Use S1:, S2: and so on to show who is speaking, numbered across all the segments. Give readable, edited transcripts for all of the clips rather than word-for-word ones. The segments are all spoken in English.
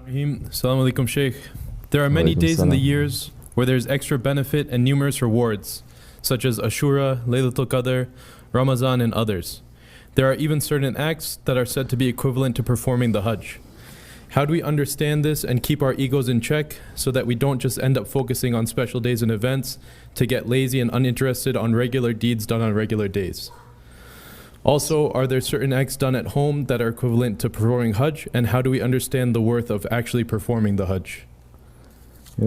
S1: Assalamu alaikum, Shaykh. There are many days in the years where there's extra benefit and numerous rewards, such as Ashura, Laylatul Qadr, Ramazan, and others. There are even certain acts that are said to be equivalent to performing the Hajj. How do we understand this and keep our egos in check so that we don't just end up focusing on special days and events to get lazy and uninterested on regular deeds done on regular days? Also, are there certain acts done at home that are equivalent to performing Hajj, and how do we understand the worth of actually performing the Hajj?
S2: The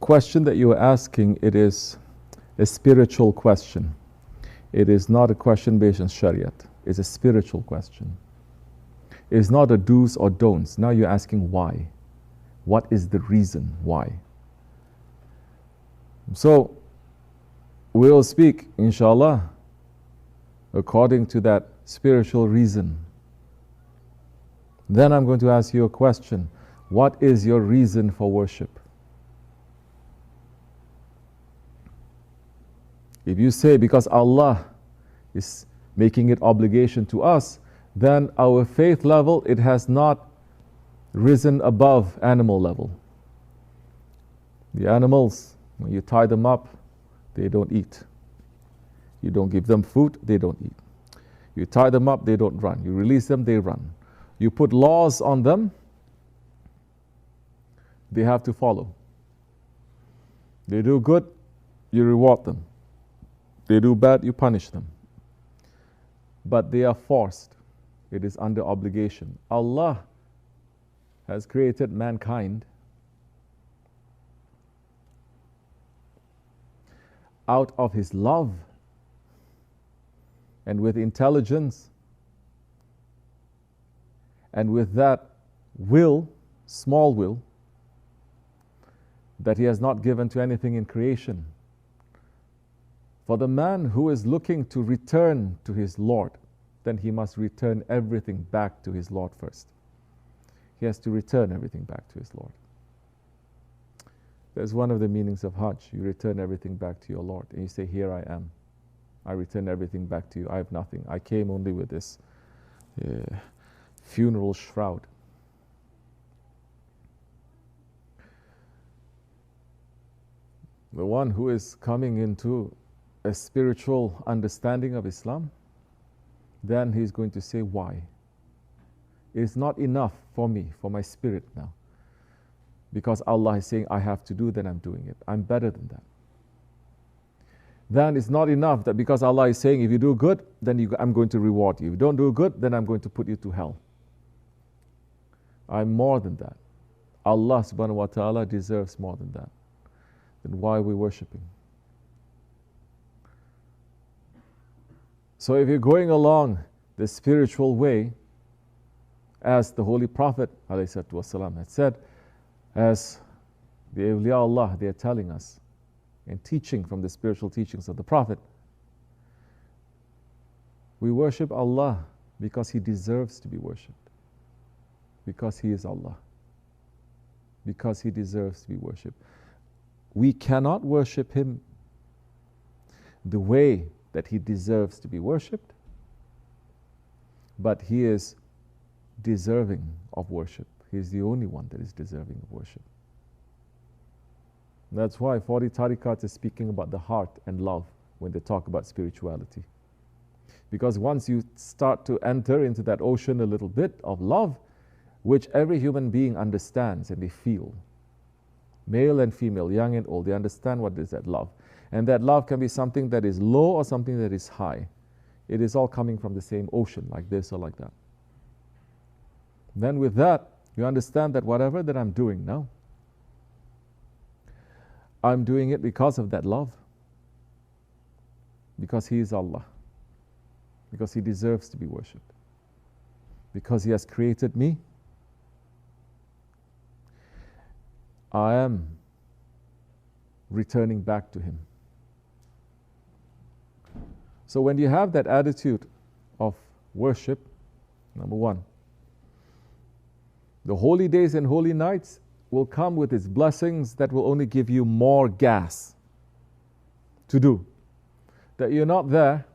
S2: question that you are asking, it is a spiritual question. It is not a question based on Shariat. It's a spiritual question. It's not a do's or don'ts. Now you're asking why. What is the reason why? So, we'll speak, inshallah, according to that spiritual reason. Then I'm going to ask you a question. What is your reason for worship? If you say because Allah is making it obligation to us, then our faith level, it has not risen above animal level. The animals, when you tie them up, they don't eat. You don't give them food, they don't eat. You tie them up, they don't run. You release them, they run. You put laws on them, they have to follow. They do good, you reward them. They do bad, you punish them. But they are forced. It is under obligation. Allah has created mankind out of His love and with intelligence and with that will, small will, that He has not given to anything in creation. For the man who is looking to return to his Lord, then he must return everything back to his Lord first. He has to return everything back to his Lord. That's one of the meanings of Hajj. You return everything back to your Lord. And you say, here I am. I return everything back to you. I have nothing. I came only with this funeral shroud. The one who is coming into a spiritual understanding of Islam, then he's going to say, why? It's not enough for me, for my spirit now. Because Allah is saying, I have to do, then I'm doing it. I'm better than that. Then it's not enough that because Allah is saying, if you do good, then I'm going to reward you. If you don't do good, then I'm going to put you to hell. I'm more than that. Allah subhanahu wa ta'ala deserves more than that. Then why are we worshipping? So if you're going along the spiritual way, as the Holy Prophet ﷺ had said, as the awliya Allah, they are telling us and teaching from the spiritual teachings of the Prophet, we worship Allah because He deserves to be worshipped. Because He is Allah. Because He deserves to be worshipped. We cannot worship Him the way that He deserves to be worshipped, but He is deserving of worship. He is the only one that is deserving of worship. That's why 40 tariqats is speaking about the heart and love when they talk about spirituality. Because once you start to enter into that ocean a little bit of love, which every human being understands and they feel, male and female, young and old, they understand what is that love. And that love can be something that is low or something that is high. It is all coming from the same ocean, like this or like that. Then with that, you understand that whatever that I'm doing now, I'm doing it because of that love. Because He is Allah. Because He deserves to be worshipped. Because He has created me. I am returning back to Him. So when you have that attitude of worship, number one, the holy days and holy nights will come with its blessings that will only give you more gas to do. That you're not there,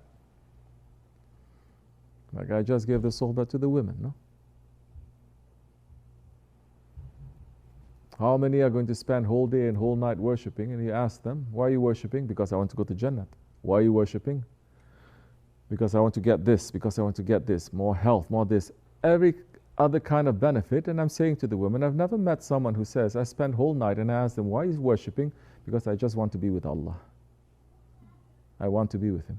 S2: like I just gave the sohbah to the women, no? How many are going to spend whole day and whole night worshipping? And he asked them, why are you worshipping? Because I want to go to Jannah. Why are you worshipping? Because I want to get this, because I want to get this, more health, more this, every other kind of benefit. And I'm saying to the women, I've never met someone who says, I spend whole night, and I ask them, why is worshipping? Because I just want to be with Allah. I want to be with Him.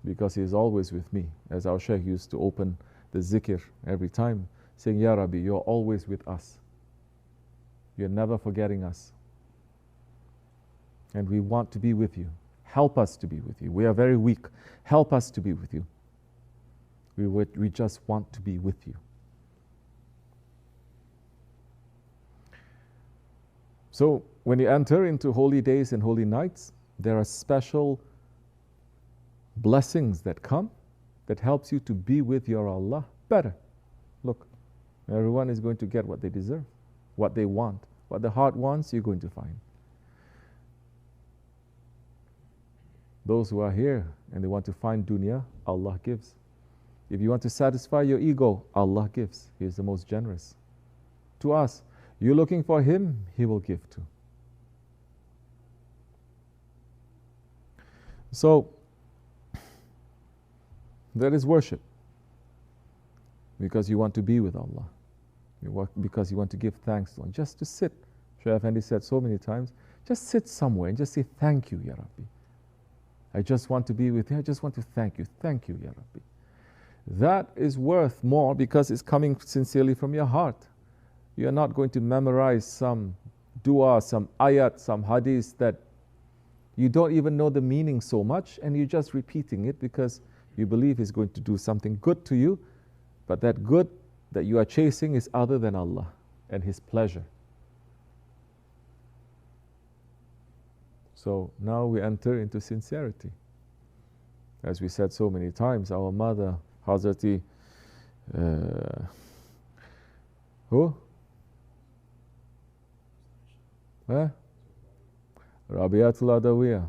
S2: Because He is always with me. As our Shaykh used to open the zikr every time, saying, Ya Rabbi, you're always with us. You're never forgetting us. And we want to be with you. Help us to be with you. We are very weak. Help us to be with you. We just want to be with you. So when you enter into holy days and holy nights, there are special blessings that come that helps you to be with your Allah better. Look, everyone is going to get what they deserve, what they want. What the heart wants, you're going to find. Those who are here and they want to find dunya, Allah gives. If you want to satisfy your ego, Allah gives. He is the most generous. To us, you're looking for Him, He will give too. So, that is worship. Because you want to be with Allah. Because you want to give thanks to Allah. Just to sit. Shaykh Efendi said so many times, just sit somewhere and just say, thank you, Ya Rabbi. I just want to be with you. I just want to thank you. Thank you, Ya Rabbi. That is worth more because it's coming sincerely from your heart. You're not going to memorize some dua, some ayat, some hadith that you don't even know the meaning so much, and you're just repeating it because you believe it's going to do something good to you, but that good that you are chasing is other than Allah and His pleasure. So now we enter into sincerity. As we said so many times, our mother, Hazrati, who? Rabiul Awwal,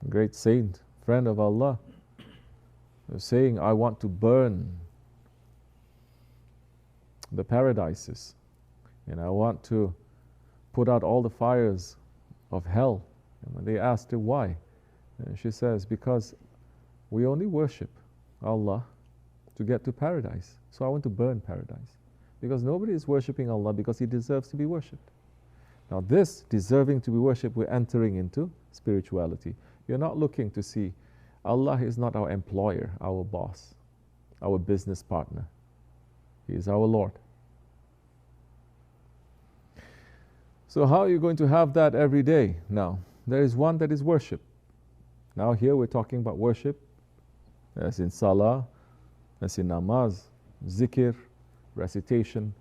S2: great saint, friend of Allah, was saying, I want to burn the paradises, and I want to put out all the fires of hell. And when they asked her why, and she says, because we only worship Allah to get to paradise. So I want to burn paradise. Because nobody is worshipping Allah because He deserves to be worshipped. Now this deserving to be worshipped, we're entering into spirituality. You're not looking to see, Allah is not our employer, our boss, our business partner. He is our Lord. So how are you going to have that every day? Now, there is one that is worship. Now here we're talking about worship, as in salah, as in namaz, zikr, recitation.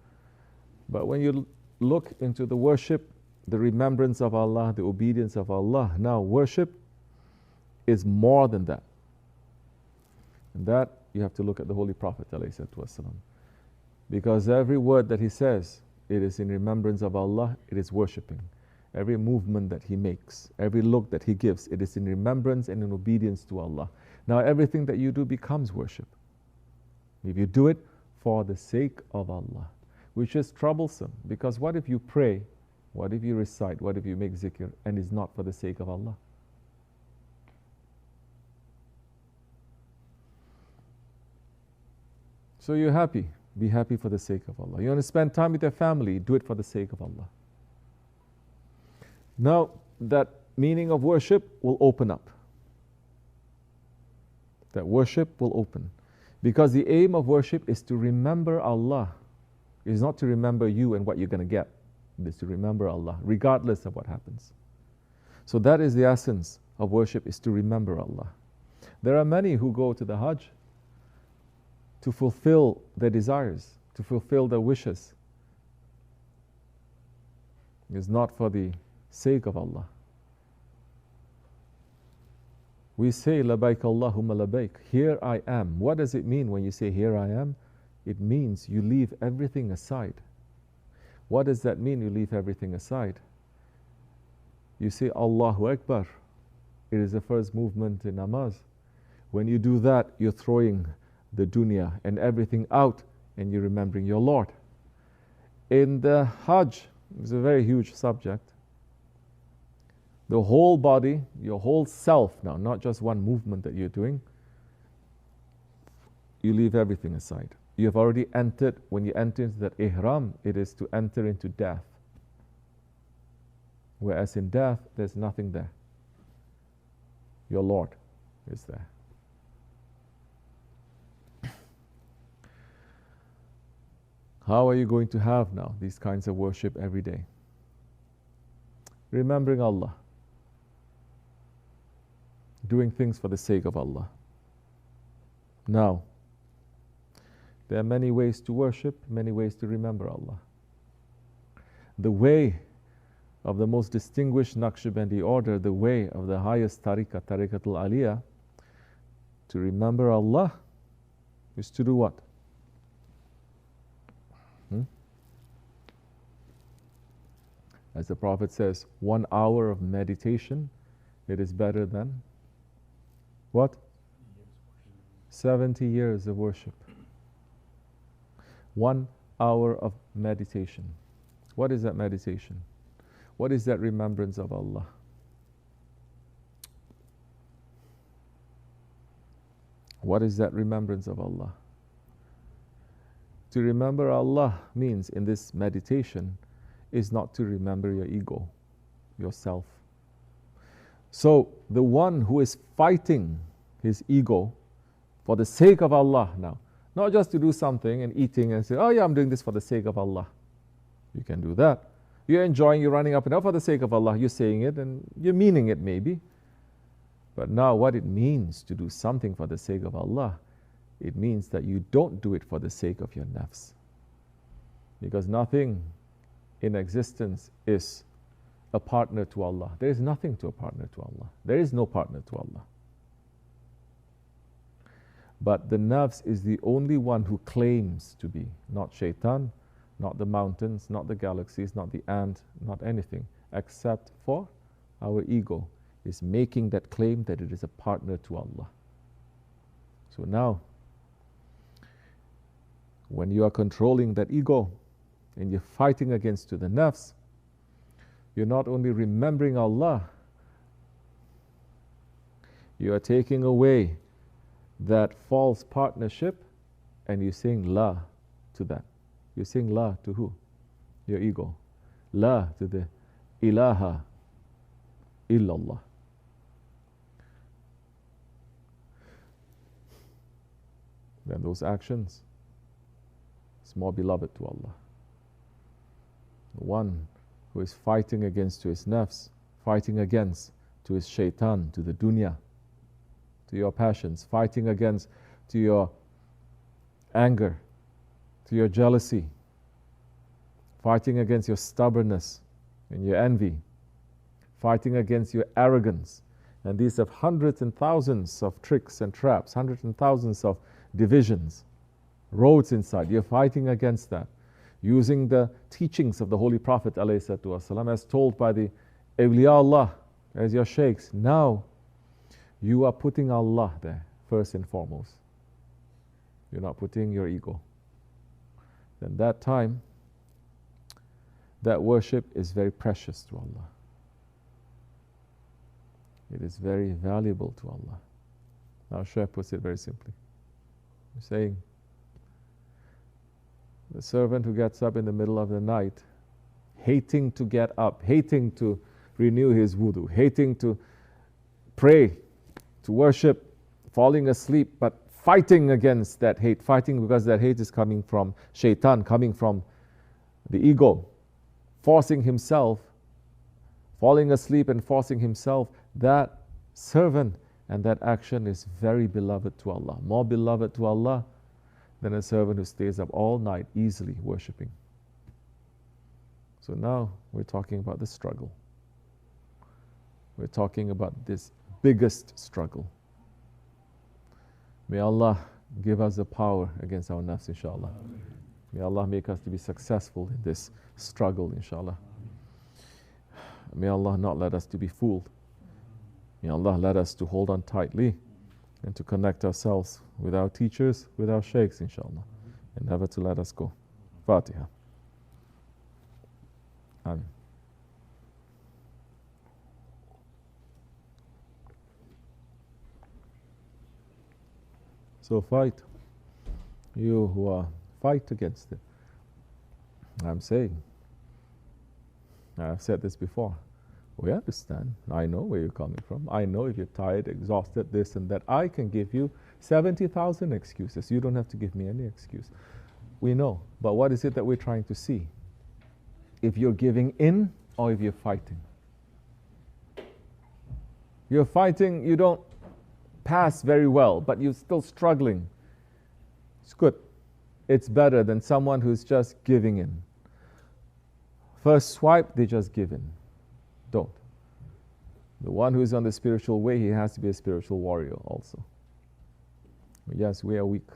S2: But when you look into the worship, the remembrance of Allah, the obedience of Allah, now worship is more than that. And that you have to look at the Holy Prophet ﷺ. Because every word that he says, it is in remembrance of Allah, it is worshipping. Every movement that he makes, every look that he gives, it is in remembrance and in obedience to Allah. Now everything that you do becomes worship. If you do it for the sake of Allah, which is troublesome, because what if you pray, what if you recite, what if you make zikr, and it's not for the sake of Allah? So you're happy, be happy for the sake of Allah. You want to spend time with your family, do it for the sake of Allah. Now, that meaning of worship will open up. That worship will open. Because the aim of worship is to remember Allah. It is not to remember you and what you're going to get. It is to remember Allah, regardless of what happens. So that is the essence of worship, is to remember Allah. There are many who go to the Hajj to fulfill their desires, to fulfill their wishes. It is not for the sake of Allah. We say, Labaik Allahumma labaik, here I am. What does it mean when you say, here I am? It means you leave everything aside. What does that mean, you leave everything aside? You say, Allahu Akbar. It is the first movement in namaz. When you do that, you're throwing the dunya and everything out and you're remembering your Lord. In the Hajj, it's a very huge subject. The whole body, your whole self now, not just one movement that you're doing, you leave everything aside. You have already entered, when you enter into that ihram, it is to enter into death. Whereas in death, there's nothing there. Your Lord is there. How are you going to have now these kinds of worship every day? Remembering Allah. Doing things for the sake of Allah. Now, there are many ways to worship, many ways to remember Allah. The way of the most distinguished Nakshibendi order, the way of the highest tariqah, Tariqatul Aliyah, to remember Allah is to do what? As the Prophet says, 1 hour of meditation, it is better than what? 70 years of worship. 1 hour of meditation. What is that meditation? What is that remembrance of Allah? What is that remembrance of Allah? To remember Allah means, in this meditation, is not to remember your ego, yourself. So, the one who is fighting his ego for the sake of Allah now, not just to do something and eating and say, oh yeah, I'm doing this for the sake of Allah. You can do that. You're enjoying, you're running up and down for the sake of Allah. You're saying it and you're meaning it maybe. But now what it means to do something for the sake of Allah, it means that you don't do it for the sake of your nafs. Because nothing in existence is a partner to Allah. There is nothing to a partner to Allah. There is no partner to Allah. But the nafs is the only one who claims to be, not shaitan, not the mountains, not the galaxies, not the ant, not anything, except for our ego is making that claim that it is a partner to Allah. So now, when you are controlling that ego and you're fighting against to the nafs, you're not only remembering Allah, you are taking away that false partnership and you're saying la to that. You're saying la to who? Your ego. La to the ilaha illallah. Then those actions is more beloved to Allah. The one who is fighting against to his nafs, fighting against to his shaitan, to the dunya, to your passions, fighting against to your anger, to your jealousy, fighting against your stubbornness and your envy, fighting against your arrogance. And these have hundreds and thousands of tricks and traps, hundreds and thousands of divisions, roads inside. You're fighting against that, using the teachings of the Holy Prophet ﷺ as told by the awliya Allah, as your shaykhs. Now, you are putting Allah there, first and foremost. You're not putting your ego. Then that time, that worship is very precious to Allah. It is very valuable to Allah. Now Shaykh puts it very simply. He's saying, the servant who gets up in the middle of the night, hating to get up, hating to renew his wudu, hating to pray, to worship, falling asleep, but fighting against that hate, fighting because that hate is coming from shaitan, coming from the ego, forcing himself, falling asleep and forcing himself, that servant and that action is very beloved to Allah, more beloved to Allah than a servant who stays up all night easily worshipping. So now we're talking about the struggle. We're talking about this biggest struggle. May Allah give us the power against our nafs, inshallah. May Allah make us to be successful in this struggle, inshallah. May Allah not let us to be fooled. May Allah let us to hold on tightly and to connect ourselves with our teachers, with our shaykhs, inshallah. and never to let us go. Fatiha. Amen. So fight. You who are, fight against it. I'm saying, I've said this before, we understand. I know where you're coming from. I know if you're tired, exhausted, this and that. I can give you 70,000 excuses. You don't have to give me any excuse. We know. But what is it that we're trying to see? If you're giving in or if you're fighting. You're fighting, you don't pass very well, but you're still struggling. It's good. It's better than someone who's just giving in. First swipe, they just give in. Don't. The one who's on the spiritual way, he has to be a spiritual warrior also. Yes, we are weak,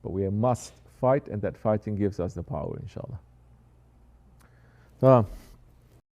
S2: but we must fight, and that fighting gives us the power, inshallah.